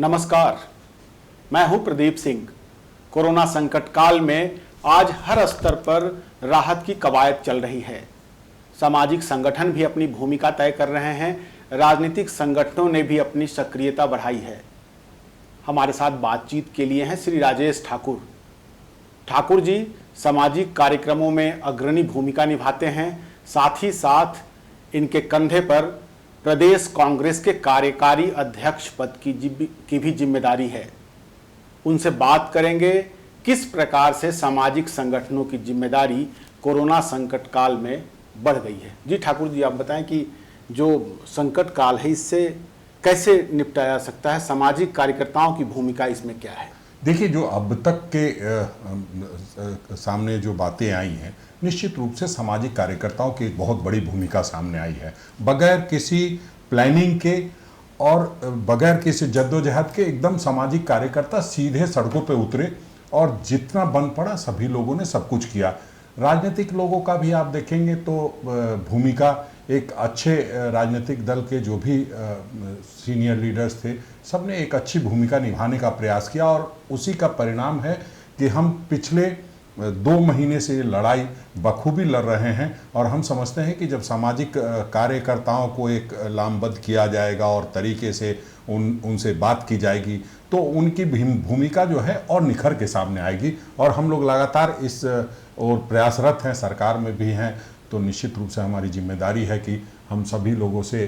नमस्कार, मैं हूं प्रदीप सिंह। कोरोना संकट काल में आज हर स्तर पर राहत की कवायद चल रही है। सामाजिक संगठन भी अपनी भूमिका तय कर रहे हैं, राजनीतिक संगठनों ने भी अपनी सक्रियता बढ़ाई है। हमारे साथ बातचीत के लिए हैं श्री राजेश ठाकुर। ठाकुर जी सामाजिक कार्यक्रमों में अग्रणी भूमिका निभाते हैं, साथ ही साथ इनके कंधे पर प्रदेश कांग्रेस के कार्यकारी अध्यक्ष पद की भी जिम्मेदारी है। उनसे बात करेंगे किस प्रकार से सामाजिक संगठनों की जिम्मेदारी कोरोना संकट काल में बढ़ गई है। जी ठाकुर जी, आप बताएं कि जो संकट काल है इससे कैसे निपटा जा सकता है, सामाजिक कार्यकर्ताओं की भूमिका इसमें क्या है। देखिए, जो अब तक के सामने जो बातें आई हैं, निश्चित रूप से सामाजिक कार्यकर्ताओं की एक बहुत बड़ी भूमिका सामने आई है। बगैर किसी प्लानिंग के और बगैर किसी जद्दोजहद के एकदम सामाजिक कार्यकर्ता सीधे सड़कों पे उतरे और जितना बन पड़ा सभी लोगों ने सब कुछ किया। राजनीतिक लोगों का भी आप देखेंगे तो भूमिका, एक अच्छे राजनीतिक दल के जो भी सीनियर लीडर्स थे, सबने एक अच्छी भूमिका निभाने का प्रयास किया और उसी का परिणाम है कि हम पिछले 2 महीने से ये लड़ाई बखूबी लड़ रहे हैं। और हम समझते हैं कि जब सामाजिक कार्यकर्ताओं को एक लामबद्ध किया जाएगा और तरीके से उनसे बात की जाएगी तो उनकी भूमिका जो है और निखर के सामने आएगी। और हम लोग लगातार इस और प्रयासरत हैं, सरकार में भी हैं। तो निश्चित रूप से हमारी जिम्मेदारी है कि हम सभी लोगों से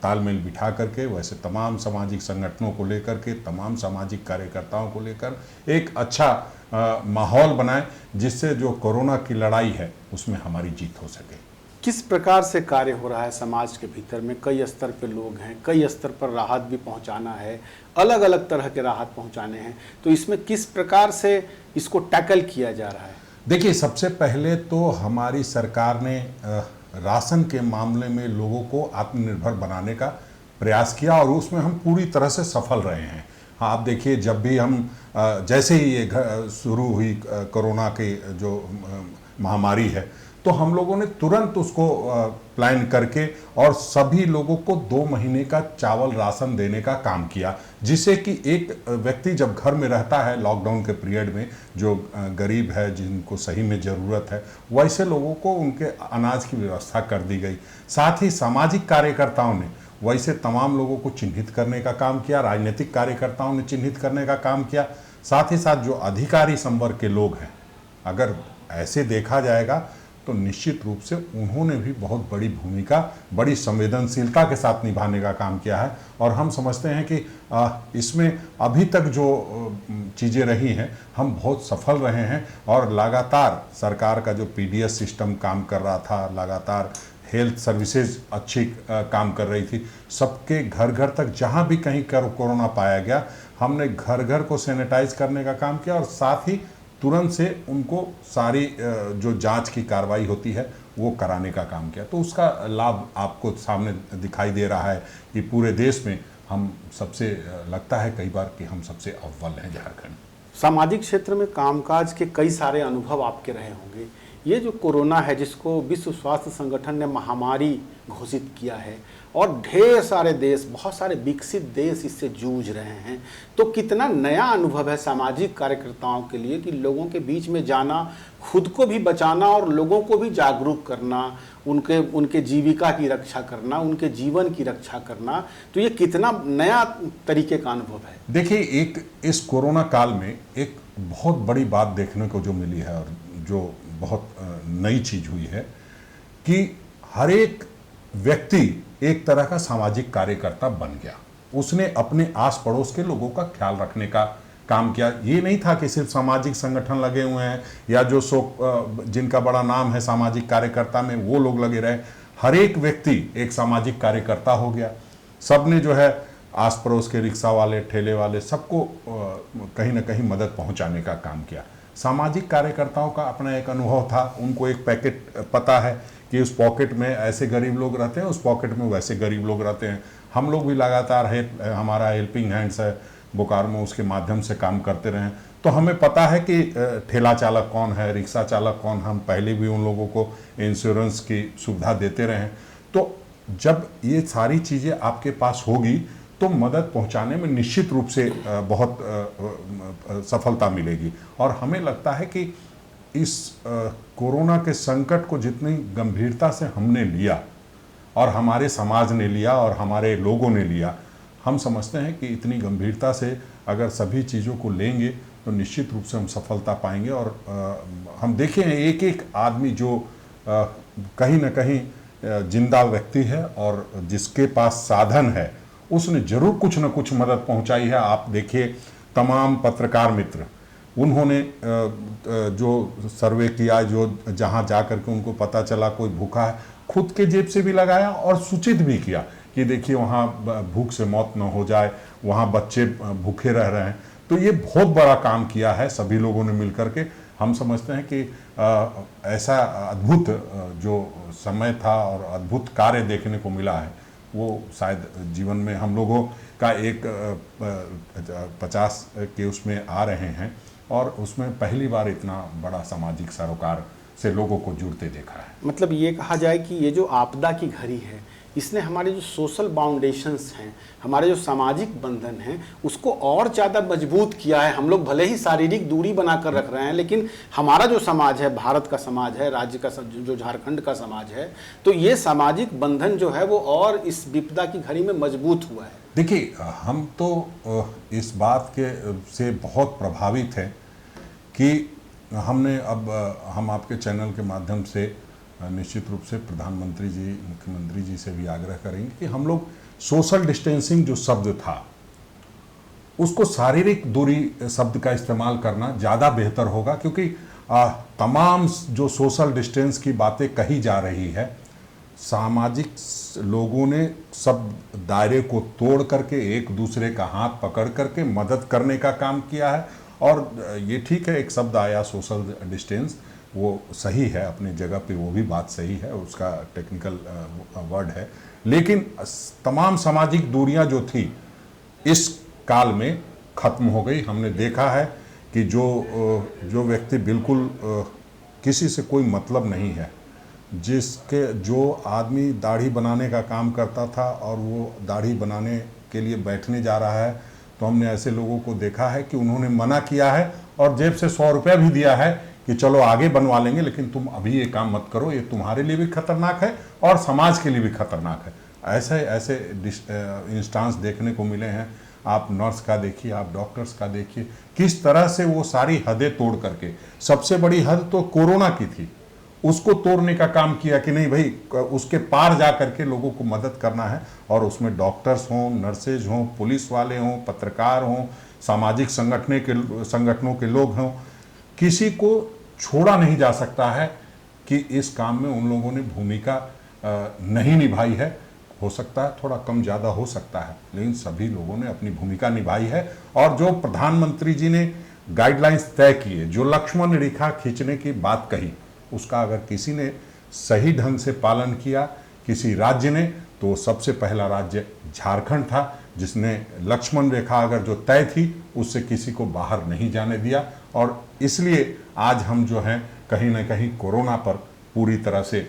तालमेल बिठा करके, वैसे तमाम सामाजिक संगठनों को लेकर के, तमाम सामाजिक कार्यकर्ताओं को लेकर एक अच्छा माहौल बनाएं जिससे जो कोरोना की लड़ाई है उसमें हमारी जीत हो सके। किस प्रकार से कार्य हो रहा है समाज के भीतर में? कई स्तर पे लोग हैं, कई स्तर पर राहत भी पहुंचाना है, अलग अलग तरह के राहत पहुंचाने हैं, तो इसमें किस प्रकार से इसको टैकल किया जा रहा है? देखिए, सबसे पहले तो हमारी सरकार ने राशन के मामले में लोगों को आत्मनिर्भर बनाने का प्रयास किया और उसमें हम पूरी तरह से सफल रहे हैं। हाँ, आप देखिए, जब भी हम जैसे ही ये शुरू हुई कोरोना की जो महामारी है, तो हम लोगों ने तुरंत उसको प्लान करके और सभी लोगों को 2 महीने का चावल राशन देने का काम किया, जिससे कि एक व्यक्ति जब घर में रहता है लॉकडाउन के पीरियड में, जो गरीब है, जिनको सही में ज़रूरत है, वैसे लोगों को उनके अनाज की व्यवस्था कर दी गई। साथ ही सामाजिक कार्यकर्ताओं ने वैसे तमाम लोगों को चिन्हित करने का काम किया, राजनीतिक कार्यकर्ताओं ने चिन्हित करने का काम किया। साथ ही साथ जो अधिकारी संवर्ग के लोग हैं, अगर ऐसे देखा जाएगा तो निश्चित रूप से उन्होंने भी बहुत बड़ी भूमिका, बड़ी संवेदनशीलता के साथ निभाने का काम किया है। और हम समझते हैं कि इसमें अभी तक जो चीज़ें रही हैं, हम बहुत सफल रहे हैं। और लगातार सरकार का जो पीडीएस सिस्टम काम कर रहा था, लगातार हेल्थ सर्विसेज अच्छी काम कर रही थी, सबके घर घर तक जहाँ भी कहीं कोरोना पाया गया, हमने घर घर को सैनिटाइज करने का काम किया और साथ ही तुरंत से उनको सारी जो जांच की कार्रवाई होती है वो कराने का काम किया। तो उसका लाभ आपको सामने दिखाई दे रहा है कि पूरे देश में हम सबसे, लगता है कई बार कि हम सबसे अव्वल हैं झारखंड। सामाजिक क्षेत्र में कामकाज के कई सारे अनुभव आपके रहे होंगे। ये जो कोरोना है, जिसको विश्व स्वास्थ्य संगठन ने महामारी घोषित किया है और ढेर सारे देश, बहुत सारे विकसित देश इससे जूझ रहे हैं, तो कितना नया अनुभव है सामाजिक कार्यकर्ताओं के लिए कि लोगों के बीच में जाना, खुद को भी बचाना और लोगों को भी जागरूक करना, उनके जीविका की रक्षा करना, उनके जीवन की रक्षा करना, तो ये कितना नया तरीके का अनुभव है। देखिए, एक इस कोरोना काल में एक बहुत बड़ी बात देखने को जो मिली है और जो बहुत नई चीज हुई है कि हर एक व्यक्ति एक तरह का सामाजिक कार्यकर्ता बन गया। उसने अपने आस पड़ोस के लोगों का ख्याल रखने का काम किया। ये नहीं था कि सिर्फ सामाजिक संगठन लगे हुए हैं या जो जिनका बड़ा नाम है सामाजिक कार्यकर्ता में वो लोग लगे रहे। हर एक व्यक्ति एक सामाजिक कार्यकर्ता हो गया। सबने जो है आस पड़ोस के रिक्शा वाले, ठेले वाले, सबको कहीं ना कहीं मदद पहुंचाने का काम किया। सामाजिक कार्यकर्ताओं का अपना एक अनुभव था, उनको एक पैकेट पता है कि उस पॉकेट में ऐसे गरीब लोग रहते हैं, उस पॉकेट में वैसे गरीब लोग रहते हैं। हम लोग भी लगातार हमारा हेल्पिंग हैंड्स है बोकारो में, उसके माध्यम से काम करते रहे। तो हमें पता है कि ठेला चालक कौन है, रिक्शा चालक कौन, हम पहले भी उन लोगों को इंश्योरेंस की सुविधा देते रहे। तो जब ये सारी चीज़ें आपके पास होगी तो मदद पहुंचाने में निश्चित रूप से बहुत सफलता मिलेगी। और हमें लगता है कि इस कोरोना के संकट को जितनी गंभीरता से हमने लिया और हमारे समाज ने लिया और हमारे लोगों ने लिया, हम समझते हैं कि इतनी गंभीरता से अगर सभी चीज़ों को लेंगे तो निश्चित रूप से हम सफलता पाएंगे। और हम देखें एक एक आदमी जो कहीं ना कहीं जिंदा व्यक्ति है और जिसके पास साधन है, उसने जरूर कुछ न कुछ मदद पहुंचाई है। आप देखिए तमाम पत्रकार मित्र, उन्होंने जो सर्वे किया, जो जहां जाकर के उनको पता चला कोई भूखा है, खुद के जेब से भी लगाया और सूचित भी किया कि देखिए वहाँ भूख से मौत न हो जाए, वहाँ बच्चे भूखे रह रहे हैं। तो ये बहुत बड़ा काम किया है सभी लोगों ने मिलकर के। हम समझते हैं कि ऐसा अद्भुत जो समय था और अद्भुत कार्य देखने को मिला है, वो शायद जीवन में हम लोगों का एक 50 के उसमें आ रहे हैं और उसमें पहली बार इतना बड़ा सामाजिक सरोकार से लोगों को जुड़ते देखा है। मतलब ये कहा जाए कि ये जो आपदा की घड़ी है, इसने हमारे जो सोशल बाउंडेशंस हैं, हमारे जो सामाजिक बंधन हैं, उसको और ज़्यादा मजबूत किया है। हम लोग भले ही शारीरिक दूरी बनाकर रख रहे हैं, लेकिन हमारा जो समाज है, भारत का समाज है, राज्य का जो झारखंड का समाज है, तो ये सामाजिक बंधन जो है वो और इस विपदा की घड़ी में मजबूत हुआ है। देखिए, हम तो इस बात के से बहुत प्रभावित हैं कि हम आपके चैनल के माध्यम से निश्चित रूप से प्रधानमंत्री जी, मुख्यमंत्री जी से भी आग्रह करेंगे कि हम लोग सोशल डिस्टेंसिंग जो शब्द था, उसको शारीरिक दूरी शब्द का इस्तेमाल करना ज़्यादा बेहतर होगा। क्योंकि तमाम जो सोशल डिस्टेंस की बातें कही जा रही है, सामाजिक लोगों ने सब दायरे को तोड़ करके एक दूसरे का हाथ पकड़ करके मदद करने का काम किया है। और ये ठीक है, एक शब्द आया सोशल डिस्टेंस, वो सही है अपनी जगह पे, वो भी बात सही है, उसका टेक्निकल वर्ड है। लेकिन तमाम सामाजिक दूरियां जो थी इस काल में ख़त्म हो गई। हमने देखा है कि जो व्यक्ति बिल्कुल किसी से कोई मतलब नहीं है, जो आदमी दाढ़ी बनाने का काम करता था और वो दाढ़ी बनाने के लिए बैठने जा रहा है, तो हमने ऐसे लोगों को देखा है कि उन्होंने मना किया है और जेब से 100 रुपया भी दिया है कि चलो आगे बनवा लेंगे, लेकिन तुम अभी ये काम मत करो, ये तुम्हारे लिए भी खतरनाक है और समाज के लिए भी खतरनाक है। ऐसे इंस्टांस देखने को मिले हैं। आप नर्स का देखिए, आप डॉक्टर्स का देखिए, किस तरह से वो सारी हदें तोड़ करके, सबसे बड़ी हद तो कोरोना की थी, उसको तोड़ने का काम किया कि नहीं भाई, उसके पार जा करके लोगों को मदद करना है। और उसमें डॉक्टर्स हों, नर्सेज हों, पुलिस वाले हों, पत्रकार हों, सामाजिक संगठनों के लोग हों, किसी को छोड़ा नहीं जा सकता है कि इस काम में उन लोगों ने भूमिका नहीं निभाई है। हो सकता है थोड़ा कम ज़्यादा हो सकता है, लेकिन सभी लोगों ने अपनी भूमिका निभाई है। और जो प्रधानमंत्री जी ने गाइडलाइंस तय किए, जो लक्ष्मण रेखा खींचने की बात कही, उसका अगर किसी ने सही ढंग से पालन किया, किसी राज्य ने, तो सबसे पहला राज्य झारखंड था, जिसने लक्ष्मण रेखा अगर जो तय थी उससे किसी को बाहर नहीं जाने दिया। और इसलिए आज हम जो हैं कहीं ना कहीं कोरोना पर पूरी तरह से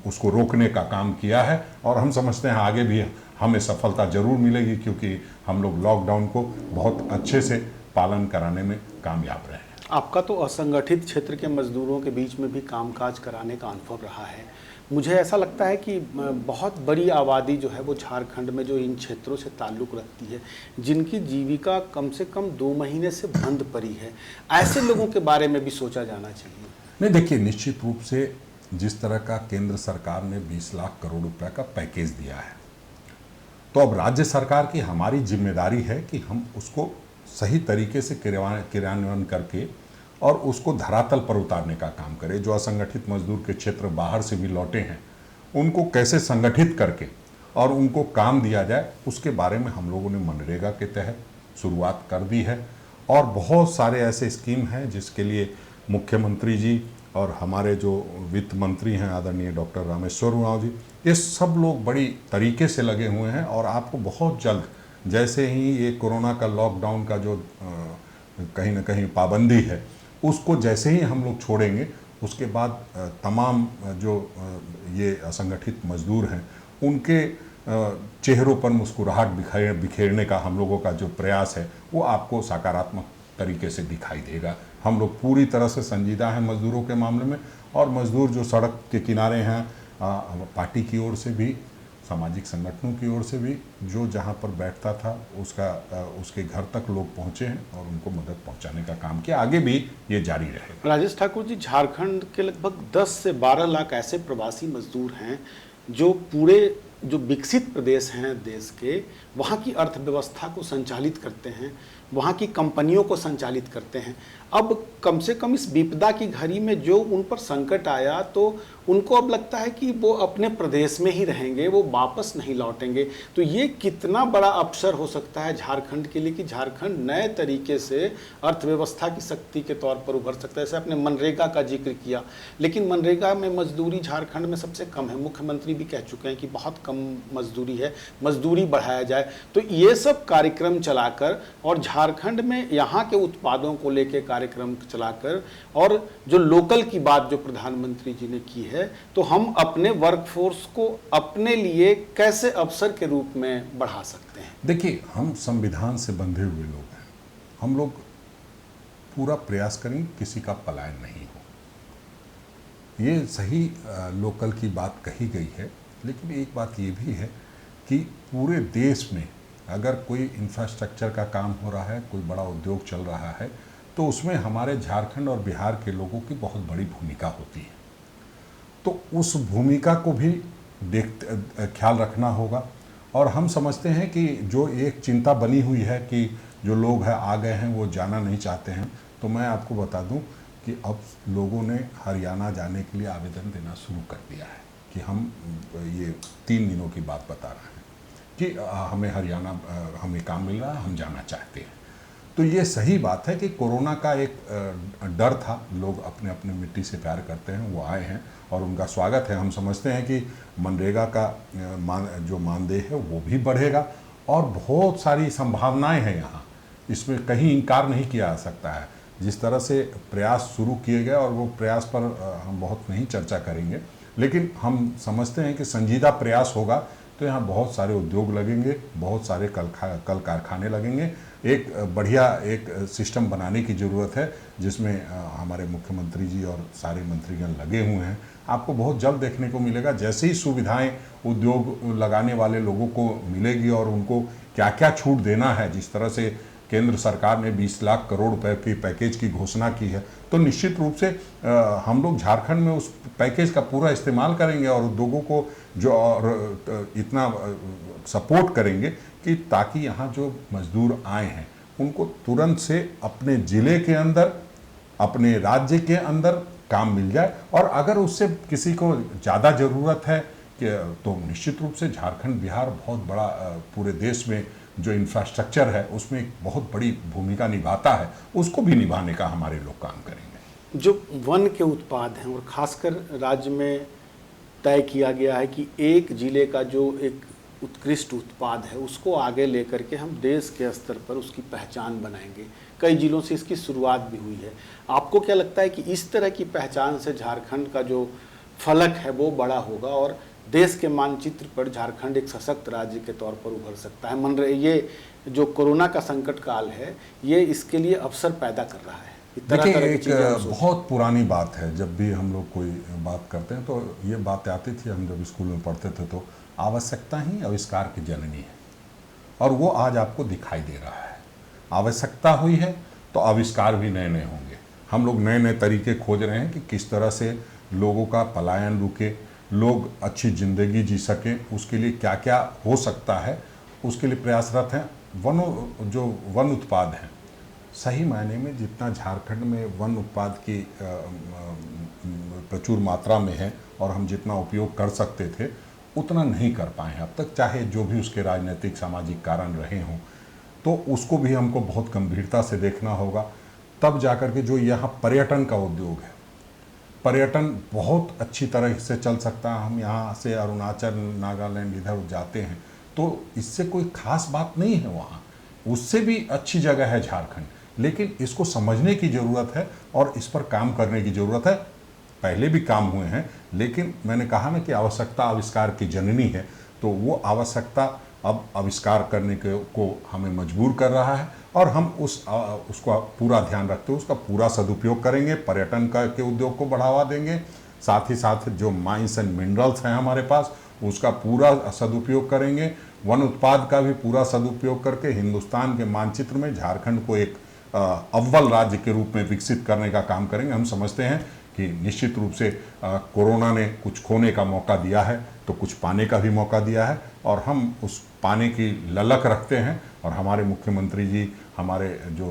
उसको रोकने का काम किया है। और हम समझते हैं आगे भी हमें सफलता जरूर मिलेगी, क्योंकि हम लोग लॉकडाउन को बहुत अच्छे से पालन कराने में कामयाब रहे हैं। आपका तो असंगठित क्षेत्र के मजदूरों के बीच में भी कामकाज कराने का अनुभव रहा है। मुझे ऐसा लगता है कि बहुत बड़ी आबादी जो है वो झारखंड में जो इन क्षेत्रों से ताल्लुक़ रखती है, जिनकी जीविका कम से कम 2 महीने से बंद पड़ी है, ऐसे लोगों के बारे में भी सोचा जाना चाहिए। नहीं, देखिए, निश्चित रूप से जिस तरह का केंद्र सरकार ने 20 लाख करोड़ रुपए का पैकेज दिया है, तो अब राज्य सरकार की हमारी जिम्मेदारी है कि हम उसको सही तरीके से क्रियान्वयन करके और उसको धरातल पर उतारने का काम करें। जो असंगठित मजदूर के क्षेत्र बाहर से भी लौटे हैं, उनको कैसे संगठित करके और उनको काम दिया जाए, उसके बारे में हम लोगों ने मनरेगा के तहत शुरुआत कर दी है। और बहुत सारे ऐसे स्कीम हैं जिसके लिए मुख्यमंत्री जी और हमारे जो वित्त मंत्री हैं आदरणीय डॉक्टर रामेश्वर उरांव जी, ये सब लोग बड़ी तरीके से लगे हुए हैं। और आपको बहुत जल्द, जैसे ही ये कोरोना का लॉकडाउन का जो कहीं ना कहीं पाबंदी है, उसको जैसे ही हम लोग छोड़ेंगे, उसके बाद तमाम जो ये असंगठित मजदूर हैं, उनके चेहरों पर मुस्कुराहट बिखेरने का हम लोगों का जो प्रयास है वो आपको सकारात्मक तरीके से दिखाई देगा। हम लोग पूरी तरह से संजीदा हैं मज़दूरों के मामले में, और मज़दूर जो सड़क के किनारे हैं, पार्टी की ओर से भी, सामाजिक संगठनों की ओर से भी, जो जहां पर बैठता था उसके घर तक लोग पहुंचे हैं और उनको मदद पहुंचाने का काम किया। आगे भी ये जारी रहेगा। राजेश ठाकुर जी, झारखंड के लगभग 10 से 12 लाख ऐसे प्रवासी मजदूर हैं जो पूरे जो विकसित प्रदेश हैं देश के, वहाँ की अर्थव्यवस्था को संचालित करते हैं, वहाँ की कंपनियों को संचालित करते हैं। अब कम से कम इस विपदा की घड़ी में जो उन पर संकट आया, तो उनको अब लगता है कि वो अपने प्रदेश में ही रहेंगे, वो वापस नहीं लौटेंगे। तो ये कितना बड़ा अवसर हो सकता है झारखंड के लिए कि झारखंड नए तरीके से अर्थव्यवस्था की शक्ति के तौर पर उभर सकता है। जैसे आपने मनरेगा का जिक्र किया, लेकिन मनरेगा में मजदूरी झारखंड में सबसे कम है। मुख्यमंत्री भी कह चुके हैं कि बहुत कम मजदूरी है, मजदूरी बढ़ाया जाए। तो ये सब कार्यक्रम चलाकर और झारखंड में यहाँ के उत्पादों को लेकर कार्यक्रम चलाकर, और जो लोकल की बात जो प्रधानमंत्री जी ने की है, तो हम अपने वर्कफोर्स को अपने लिए कैसे अवसर के रूप में बढ़ा सकते हैं? देखिए, हम संविधान से बंधे हुए लोग हैं। हम लोग पूरा प्रयास करेंगे किसी का पलायन नहीं हो। ये सही लोकल की बात कही गई है, लेकिन एक बात ये भी है कि पूरे देश में अगर कोई इंफ्रास्ट्रक्चर का काम हो रहा है, कोई बड़ा उद्योग चल रहा है, तो उसमें हमारे झारखंड और बिहार के लोगों की बहुत बड़ी भूमिका होती है। तो उस भूमिका को भी ख्याल रखना होगा। और हम समझते हैं कि जो एक चिंता बनी हुई है कि जो लोग हैं आ गए हैं वो जाना नहीं चाहते हैं, तो मैं आपको बता दूं कि अब लोगों ने हरियाणा जाने के लिए आवेदन देना शुरू कर दिया है कि हम, ये 3 दिनों की बात बता रहे हैं कि हमें हरियाणा, हमें काम मिल रहा है, हम जाना चाहते हैं। तो ये सही बात है कि कोरोना का एक डर था, लोग अपने अपने मिट्टी से प्यार करते हैं, वो आए हैं और उनका स्वागत है। हम समझते हैं कि मनरेगा का जो मानदेय है वो भी बढ़ेगा और बहुत सारी संभावनाएं हैं यहाँ, इसमें कहीं इनकार नहीं किया जा सकता है। जिस तरह से प्रयास शुरू किए गए, और वो प्रयास पर हम बहुत नहीं चर्चा करेंगे, लेकिन हम समझते हैं कि संजीदा प्रयास होगा तो यहाँ बहुत सारे उद्योग लगेंगे, बहुत सारे कल कारखाने लगेंगे। एक बढ़िया एक सिस्टम बनाने की ज़रूरत है जिसमें हमारे मुख्यमंत्री जी और सारे मंत्रीगण लगे हुए हैं। आपको बहुत जल्द देखने को मिलेगा, जैसे ही सुविधाएं उद्योग लगाने वाले लोगों को मिलेगी और उनको क्या क्या छूट देना है, जिस तरह से केंद्र सरकार ने 20 लाख करोड़ रुपए की पैकेज की घोषणा की है, तो निश्चित रूप से हम लोग झारखंड में उस पैकेज का पूरा इस्तेमाल करेंगे और उद्योगों को जो और इतना सपोर्ट करेंगे कि ताकि यहाँ जो मजदूर आए हैं उनको तुरंत से अपने ज़िले के अंदर, अपने राज्य के अंदर काम मिल जाए। और अगर उससे किसी को ज़्यादा ज़रूरत है कि तो निश्चित रूप से झारखंड बिहार बहुत बड़ा पूरे देश में जो इंफ्रास्ट्रक्चर है उसमें एक बहुत बड़ी भूमिका निभाता है, उसको भी निभाने का हमारे लोग काम करेंगे। जो वन के उत्पाद हैं, और खासकर राज्य में तय किया गया है कि एक जिले का जो एक उत्कृष्ट उत्पाद है उसको आगे लेकर के हम देश के स्तर पर उसकी पहचान बनाएंगे। कई जिलों से इसकी शुरुआत भी हुई है। आपको क्या लगता है कि इस तरह की पहचान से झारखंड का जो फलक है वो बड़ा होगा और देश के मानचित्र पर झारखंड एक सशक्त राज्य के तौर पर उभर सकता है? ये जो कोरोना का संकट काल है ये इसके लिए अवसर पैदा कर रहा है। देखिए, एक बहुत पुरानी बात है, जब भी हम लोग कोई बात करते हैं तो ये बात आती थी, हम जब स्कूल में पढ़ते थे, तो आवश्यकता ही आविष्कार की जननी है, और वो आज आपको दिखाई दे रहा है। आवश्यकता हुई है तो आविष्कार भी नए नए होंगे। हम लोग नए नए तरीके खोज रहे हैं कि किस तरह से लोगों का पलायन रुके, लोग अच्छी ज़िंदगी जी सकें, उसके लिए क्या क्या हो सकता है, उसके लिए प्रयासरत हैं। जो वन उत्पाद हैं, सही मायने में जितना झारखंड में वन उत्पाद की प्रचुर मात्रा में है और हम जितना उपयोग कर सकते थे उतना नहीं कर पाए हैं अब तक, चाहे जो भी उसके राजनीतिक सामाजिक कारण रहे हों, तो उसको भी हमको बहुत गंभीरता से देखना होगा। तब जाकर के जो यहाँ पर्यटन का उद्योग है, पर्यटन बहुत अच्छी तरह से चल सकता है। हम यहाँ से अरुणाचल, नागालैंड इधर जाते हैं तो इससे कोई खास बात नहीं है, वहाँ उससे भी अच्छी जगह है झारखंड, लेकिन इसको समझने की ज़रूरत है और इस पर काम करने की ज़रूरत है। पहले भी काम हुए हैं, लेकिन मैंने कहा ना कि आवश्यकता आविष्कार की जननी है, तो तो वो आवश्यकता अब आविष्कार करने को हमें मजबूर कर रहा है, और हम उसका पूरा ध्यान रखते हुए उसका पूरा सदुपयोग करेंगे। पर्यटन के उद्योग को बढ़ावा देंगे, साथ ही साथ जो माइंस एंड मिनरल्स हैं हमारे पास उसका पूरा सदुपयोग करेंगे। वन उत्पाद का भी पूरा सदुपयोग करके हिंदुस्तान के मानचित्र में झारखंड को एक अव्वल राज्य के रूप में विकसित करने का काम करेंगे। हम समझते हैं कि निश्चित रूप से कोरोना ने कुछ खोने का मौका दिया है तो कुछ पाने का भी मौका दिया है, और हम उस पाने की ललक रखते हैं। और हमारे मुख्यमंत्री जी, हमारे जो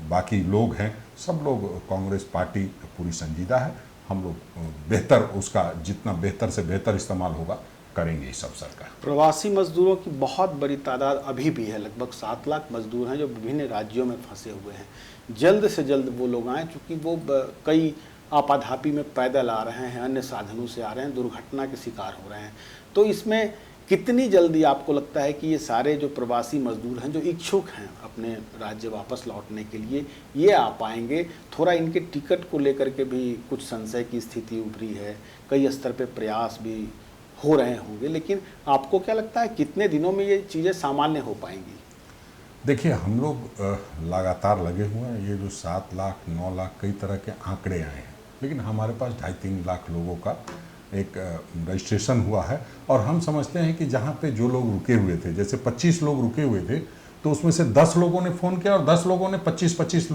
बाकी लोग हैं, सब लोग, कांग्रेस पार्टी पूरी संजीदा है। हम लोग बेहतर, उसका जितना बेहतर से बेहतर इस्तेमाल होगा करेंगे इस अवसर का। प्रवासी मजदूरों की बहुत बड़ी तादाद अभी भी है, लगभग 7 लाख मजदूर हैं जो विभिन्न राज्यों में फंसे हुए हैं। जल्द से जल्द वो लोग आएँ, चूँकि वो कई आपाधापी में पैदल आ रहे हैं, अन्य साधनों से आ रहे हैं, दुर्घटना के शिकार हो रहे हैं। तो इसमें कितनी जल्दी आपको लगता है कि ये सारे जो प्रवासी मजदूर हैं जो इच्छुक हैं अपने राज्य वापस लौटने के लिए, ये आ पाएंगे? थोड़ा इनके टिकट को लेकर के भी कुछ संशय की स्थिति उभरी है, कई स्तर पे प्रयास भी हो रहे होंगे, लेकिन आपको क्या लगता है कितने दिनों में ये चीज़ें सामान्य हो पाएंगी? देखिए, हम लोग लगातार लगे हुए हैं। ये जो 7 लाख 9 लाख कई तरह के आंकड़े आए हैं, लेकिन हमारे पास 2.5-3 लाख लोगों का एक रजिस्ट्रेशन हुआ है। और हम समझते हैं कि जहाँ पे जो लोग रुके हुए थे, जैसे 25 लोग रुके हुए थे, तो उसमें से 10 लोगों ने फ़ोन किया और 10 लोगों ने 25-25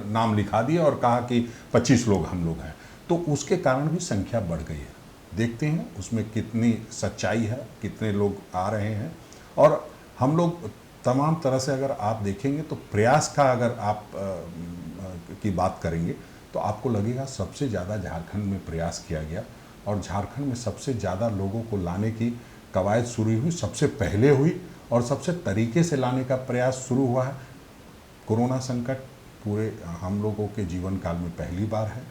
नाम लिखा दिए और कहा कि 25 लोग हम लोग हैं। तो उसके कारण भी संख्या बढ़ गई है। देखते हैं उसमें कितनी सच्चाई है, कितने लोग आ रहे हैं। और हम लोग तमाम तरह से, अगर आप देखेंगे तो प्रयास का अगर आप की बात करेंगे तो आपको लगेगा सबसे ज़्यादा झारखंड में प्रयास किया गया, और झारखंड में सबसे ज़्यादा लोगों को लाने की कवायद शुरू हुई, सबसे पहले हुई, और सबसे तरीके से लाने का प्रयास शुरू हुआ है। कोरोना संकट पूरे हम लोगों के जीवन काल में पहली बार है।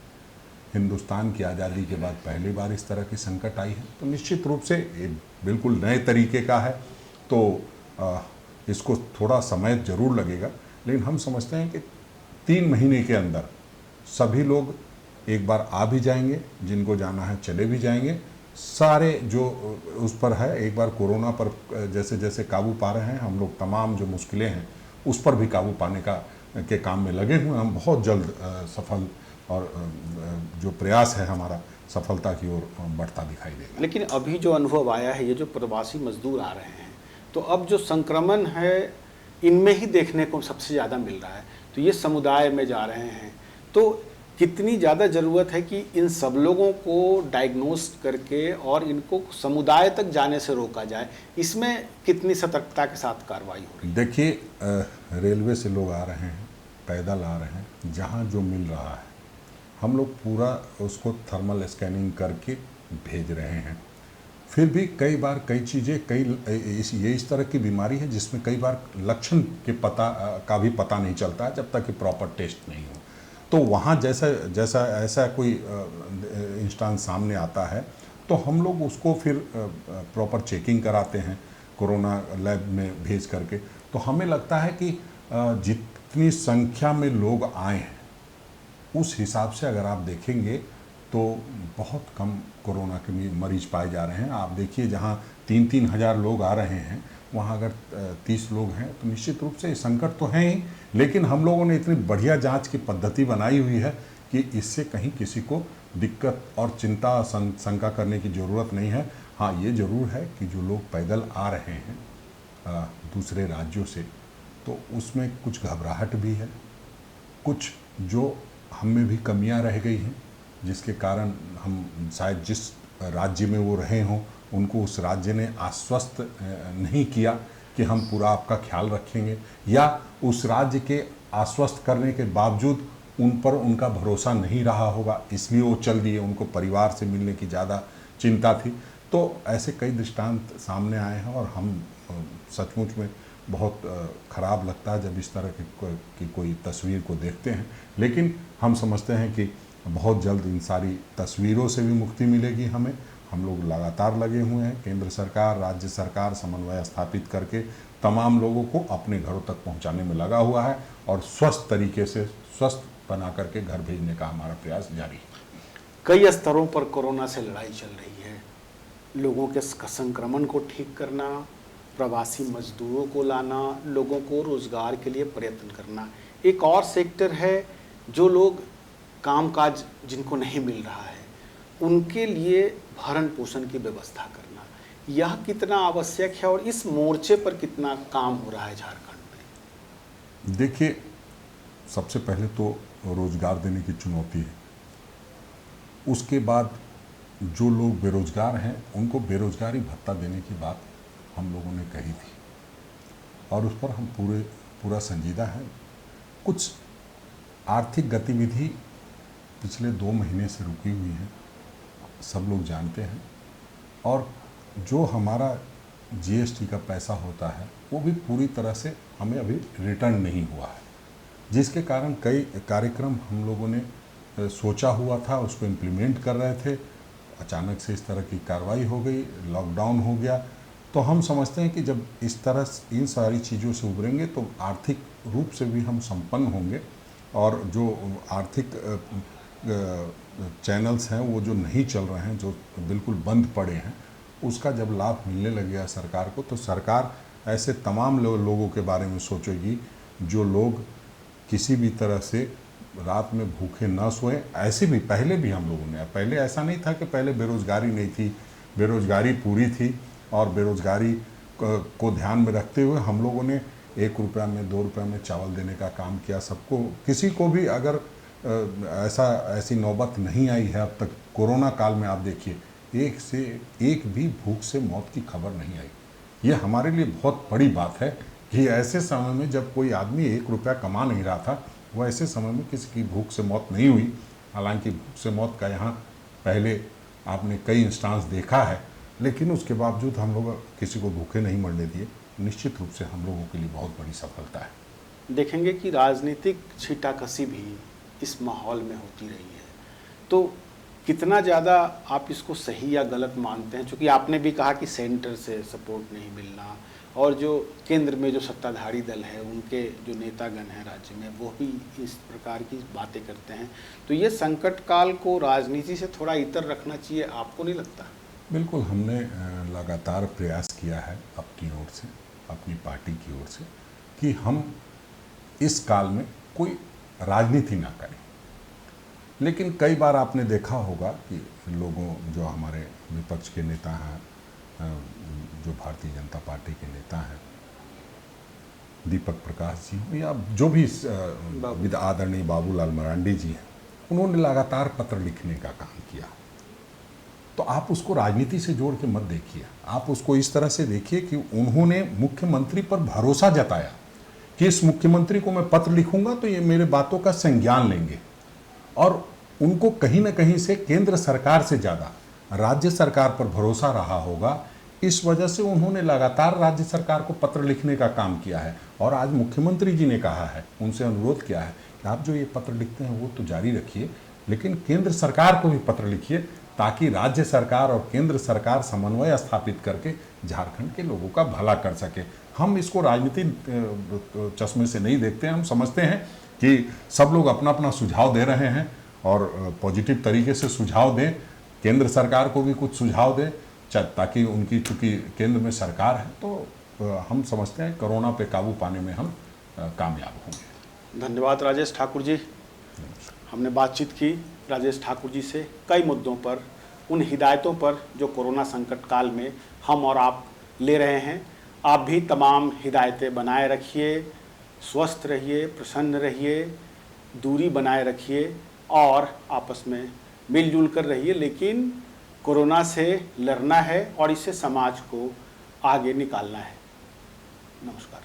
हिंदुस्तान की आज़ादी के बाद पहली बार इस तरह की संकट आई है, तो निश्चित रूप से ये बिल्कुल नए तरीके का है। तो इसको थोड़ा समय ज़रूर लगेगा, लेकिन हम समझते हैं कि 3 महीने के अंदर सभी लोग एक बार आ भी जाएंगे, जिनको जाना है चले भी जाएंगे। सारे जो उस पर है, एक बार कोरोना पर जैसे जैसे काबू पा रहे हैं हम लोग, तमाम जो मुश्किलें हैं उस पर भी काबू पाने के काम में लगे हुए हैं। हम बहुत जल्द सफल, और जो प्रयास है हमारा सफलता की ओर बढ़ता दिखाई देगा। लेकिन अभी जो अनुभव आया है, ये जो प्रवासी मजदूर आ रहे हैं, तो अब जो संक्रमण है इनमें ही देखने को सबसे ज़्यादा मिल रहा है। तो ये समुदाय में जा रहे हैं, तो कितनी ज़्यादा ज़रूरत है कि इन सब लोगों को डायग्नोस करके और इनको समुदाय तक जाने से रोका जाए? इसमें कितनी सतर्कता के साथ कार्रवाई हो रही है? देखिए, रेलवे से लोग आ रहे हैं, पैदल आ रहे हैं, जहाँ जो मिल रहा है हम लोग पूरा उसको थर्मल स्कैनिंग करके भेज रहे हैं। फिर भी कई बार कई चीज़ें, ये इस तरह की बीमारी है जिसमें कई बार लक्षण के का भी पता नहीं चलता है जब तक कि प्रॉपर टेस्ट नहीं हो। तो वहाँ जैसा ऐसा कोई इंस्टेंस सामने आता है तो हम लोग उसको फिर प्रॉपर चेकिंग कराते हैं कोरोना लैब में भेज करके। तो हमें लगता है कि जितनी संख्या में लोग आए हैं उस हिसाब से अगर आप देखेंगे तो बहुत कम कोरोना के मरीज पाए जा रहे हैं। आप देखिए, जहाँ 3-3 हज़ार लोग आ रहे हैं वहाँ अगर 30 लोग हैं तो निश्चित रूप से संकट तो है ही, लेकिन हम लोगों ने इतनी बढ़िया जांच की पद्धति बनाई हुई है कि इससे कहीं किसी को दिक्कत और चिंता शंका करने की ज़रूरत नहीं है। हाँ, ये ज़रूर है कि जो लोग पैदल आ रहे हैं दूसरे राज्यों से, तो उसमें कुछ घबराहट भी है, कुछ जो हम में भी कमियां रह गई हैं जिसके कारण हम शायद जिस राज्य में वो रहे हों उनको उस राज्य ने आश्वस्त नहीं किया कि हम पूरा आपका ख्याल रखेंगे, या उस राज्य के आश्वस्त करने के बावजूद उन पर उनका भरोसा नहीं रहा होगा, इसलिए वो चल दिए, उनको परिवार से मिलने की ज़्यादा चिंता थी। तो ऐसे कई दृष्टांत सामने आए हैं और हम सचमुच में बहुत ख़राब लगता है जब इस तरह की कोई तस्वीर को देखते हैं। लेकिन हम समझते हैं कि बहुत जल्द इन सारी तस्वीरों से भी मुक्ति मिलेगी हमें। हम लोग लगातार लगे हुए हैं, केंद्र सरकार, राज्य सरकार समन्वय स्थापित करके तमाम लोगों को अपने घरों तक पहुंचाने में लगा हुआ है और स्वस्थ तरीके से स्वस्थ बना करके घर भेजने का हमारा प्रयास जारी है। कई स्तरों पर कोरोना से लड़ाई चल रही है, लोगों के संक्रमण को ठीक करना, प्रवासी मजदूरों को लाना, लोगों को रोजगार के लिए प्रयत्न करना। एक और सेक्टर है जो लोग कामकाज जिनको नहीं मिल रहा है उनके लिए भरण पोषण की व्यवस्था करना। यह कितना आवश्यक है और इस मोर्चे पर कितना काम हो रहा है झारखंड में? देखिए, सबसे पहले तो रोजगार देने की चुनौती है। उसके बाद जो लोग बेरोजगार हैं उनको बेरोजगारी भत्ता देने की बात हम लोगों ने कही थी और उस पर हम पूरा संजीदा है। कुछ आर्थिक गतिविधि पिछले 2 महीने से रुकी हुई है, सब लोग जानते हैं। और जो हमारा जीएसटी का पैसा होता है वो भी पूरी तरह से हमें अभी रिटर्न नहीं हुआ है, जिसके कारण कई कार्यक्रम हम लोगों ने सोचा हुआ था उसको इम्प्लीमेंट कर रहे थे, अचानक से इस तरह की कार्रवाई हो गई, लॉकडाउन हो गया। तो हम समझते हैं कि जब इस तरह इन सारी चीज़ों से उभरेंगे तो आर्थिक रूप से भी हम संपन्न होंगे और जो आर्थिक चैनल्स हैं वो जो नहीं चल रहे हैं, जो बिल्कुल बंद पड़े हैं, उसका जब लाभ मिलने लगेगा सरकार को तो सरकार ऐसे तमाम लोगों के बारे में सोचेगी जो लोग किसी भी तरह से रात में भूखे ना सोएं। ऐसे भी पहले भी हम लोगों ने, पहले ऐसा नहीं था कि पहले बेरोज़गारी नहीं थी, बेरोज़गारी पूरी थी और बेरोज़गारी को ध्यान में रखते हुए हम लोगों ने 1 रुपया में 2 रुपये में चावल देने का काम किया सबको। किसी को भी अगर ऐसी नौबत नहीं आई है अब तक। कोरोना काल में आप देखिए एक से एक भी भूख से मौत की खबर नहीं आई। ये हमारे लिए बहुत बड़ी बात है कि ऐसे समय में जब कोई आदमी 1 रुपया कमा नहीं रहा था, वो ऐसे समय में किसी की भूख से मौत नहीं हुई। हालांकि भूख से मौत का यहाँ पहले आपने कई इंस्टांस देखा है, लेकिन उसके बावजूद हम लोग किसी को भूखे नहीं मरने दिए। निश्चित रूप से हम लोगों के लिए बहुत बड़ी सफलता है। देखेंगे कि राजनीतिक छींटाकशी भी इस माहौल में होती रही है, तो कितना ज़्यादा आप इसको सही या गलत मानते हैं? क्योंकि आपने भी कहा कि सेंटर से सपोर्ट नहीं मिलना और जो केंद्र में जो सत्ताधारी दल है उनके जो नेतागण हैं राज्य में वो भी इस प्रकार की बातें करते हैं, तो ये संकट काल को राजनीति से थोड़ा इतर रखना चाहिए, आपको नहीं लगता? बिल्कुल, हमने लगातार प्रयास किया है अपनी ओर से, अपनी पार्टी की ओर से कि हम इस काल में कोई राजनीति ना करें। लेकिन कई बार आपने देखा होगा कि लोगों, जो हमारे विपक्ष के नेता हैं, जो भारतीय जनता पार्टी के नेता हैं, दीपक प्रकाश जी हो या जो भी आदरणीय बाबूलाल मरांडी जी हैं, उन्होंने लगातार पत्र लिखने का काम किया। तो आप उसको राजनीति से जोड़ के मत देखिए, आप उसको इस तरह से देखिए कि उन्होंने मुख्यमंत्री पर भरोसा जताया कि इस मुख्यमंत्री को मैं पत्र लिखूंगा तो ये मेरे बातों का संज्ञान लेंगे। और उनको कहीं ना कहीं से केंद्र सरकार से ज़्यादा राज्य सरकार पर भरोसा रहा होगा, इस वजह से उन्होंने लगातार राज्य सरकार को पत्र लिखने का काम किया है। और आज मुख्यमंत्री जी ने कहा है, उनसे अनुरोध किया है कि आप जो ये पत्र लिखते हैं वो तो जारी रखिए, लेकिन केंद्र सरकार को भी पत्र लिखिए ताकि राज्य सरकार और केंद्र सरकार समन्वय स्थापित करके झारखंड के लोगों का भला कर सके। हम इसको राजनीतिक चश्मे से नहीं देखते हैं, हम समझते हैं कि सब लोग अपना अपना सुझाव दे रहे हैं और पॉजिटिव तरीके से सुझाव दें, केंद्र सरकार को भी कुछ सुझाव दें ताकि उनकी, चूँकि केंद्र में सरकार है तो हम समझते हैं कोरोना पे काबू पाने में हम कामयाब होंगे। धन्यवाद राजेश ठाकुर जी। हमने बातचीत की राजेश ठाकुर जी से कई मुद्दों पर, उन हिदायतों पर जो कोरोना संकट काल में हम और आप ले रहे हैं। आप भी तमाम हिदायतें बनाए रखिए, स्वस्थ रहिए, प्रसन्न रहिए, दूरी बनाए रखिए और आपस में मिलजुल कर रहिए। लेकिन कोरोना से लड़ना है और इससे समाज को आगे निकालना है। नमस्कार।